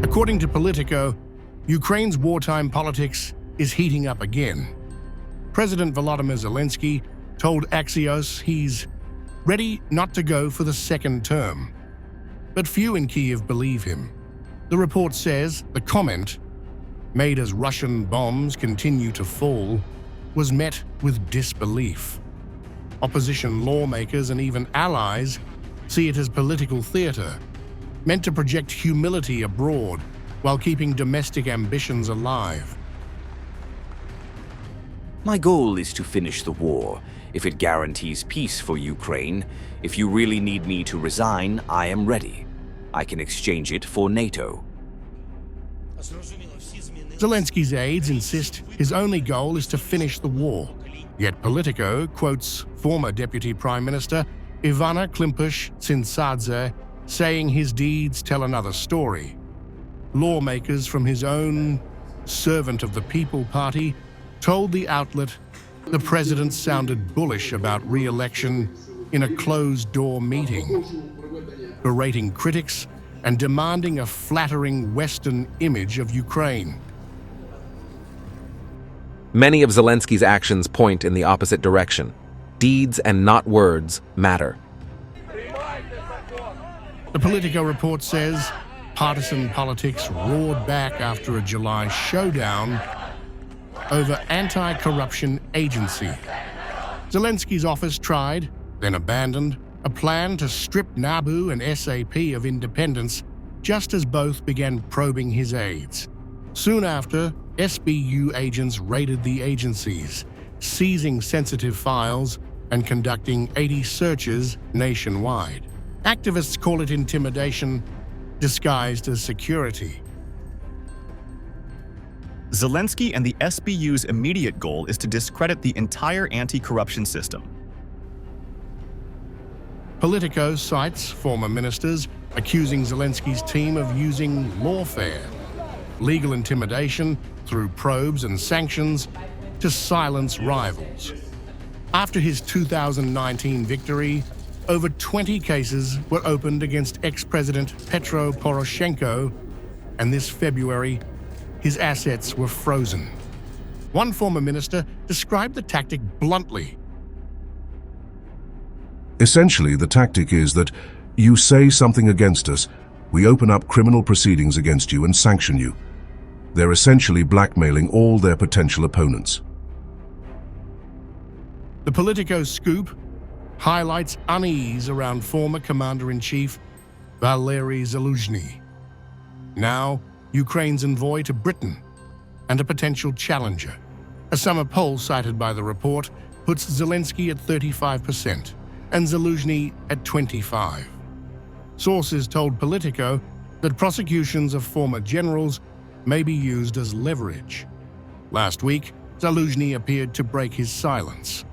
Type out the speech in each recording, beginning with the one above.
According to Politico, Ukraine's wartime politics is heating up again. President Volodymyr Zelensky told Axios he's ready not to go for the second term. But few in Kyiv believe him. The report says the comment, made as Russian bombs continue to fall, was met with disbelief. Opposition lawmakers and even allies see it as political theater, meant to project humility abroad while keeping domestic ambitions alive. My goal is to finish the war, if it guarantees peace for Ukraine. If you really need me to resign, I am ready. I can exchange it for NATO. Zelensky's aides insist his only goal is to finish the war. Yet Politico quotes former Deputy Prime Minister Ivana Klimpush-Tsintsadze saying his deeds tell another story. Lawmakers from his own Servant of the People party told the outlet the president sounded bullish about re-election in a closed-door meeting, berating critics and demanding a flattering Western image of Ukraine. Many of Zelensky's actions point in the opposite direction. Deeds and not words matter. The Politico report says partisan politics roared back after a July showdown over anti-corruption agency. Zelensky's office tried, then abandoned, a plan to strip NABU and SAP of independence just as both began probing his aides. Soon after, SBU agents raided the agencies, seizing sensitive files and conducting 80 searches nationwide. Activists call it intimidation disguised as security. Zelensky and the SBU's immediate goal is to discredit the entire anti-corruption system. Politico cites former ministers accusing Zelensky's team of using lawfare, legal intimidation through probes and sanctions, to silence rivals. After his 2019 victory, over 20 cases were opened against ex-President Petro Poroshenko, and this February, his assets were frozen. One former minister described the tactic bluntly. Essentially, the tactic is that you say something against us, we open up criminal proceedings against you and sanction you. They're essentially blackmailing all their potential opponents. The Politico scoop highlights unease around former Commander-in-Chief Valery Zaluzhny, now Ukraine's envoy to Britain and a potential challenger. A summer poll cited by the report puts Zelensky at 35% and Zaluzhny at 25%. Sources told Politico that prosecutions of former generals may be used as leverage. Last week, Zaluzhny appeared to break his silence.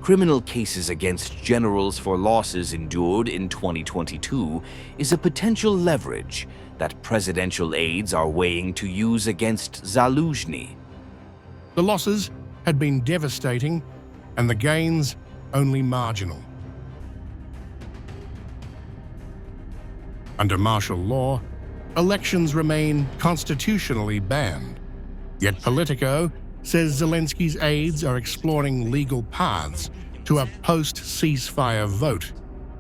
Criminal cases against generals for losses endured in 2022 is a potential leverage that presidential aides are weighing to use against Zaluzhny. The losses had been devastating and the gains only marginal. Under martial law, elections remain constitutionally banned. Yet Politico says Zelensky's aides are exploring legal paths to a post-ceasefire vote.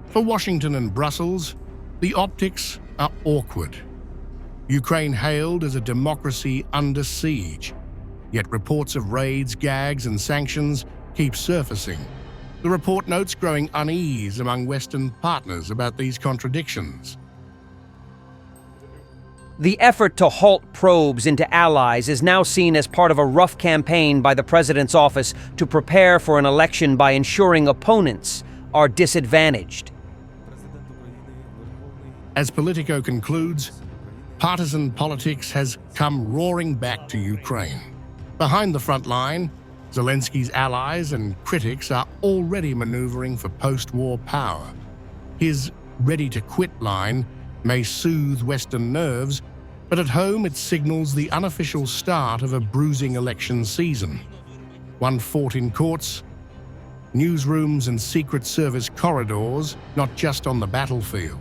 For Washington and Brussels, the optics are awkward. Ukraine hailed as a democracy under siege, yet reports of raids, gags, and sanctions keep surfacing. The report notes growing unease among Western partners about these contradictions. The effort to halt probes into allies is now seen as part of a rough campaign by the president's office to prepare for an election by ensuring opponents are disadvantaged. As Politico concludes, partisan politics has come roaring back to Ukraine. Behind the front line, Zelensky's allies and critics are already maneuvering for post-war power. His ready-to-quit line may soothe Western nerves, but at home it signals the unofficial start of a bruising election season. One fought in courts, newsrooms and Secret Service corridors, not just on the battlefield.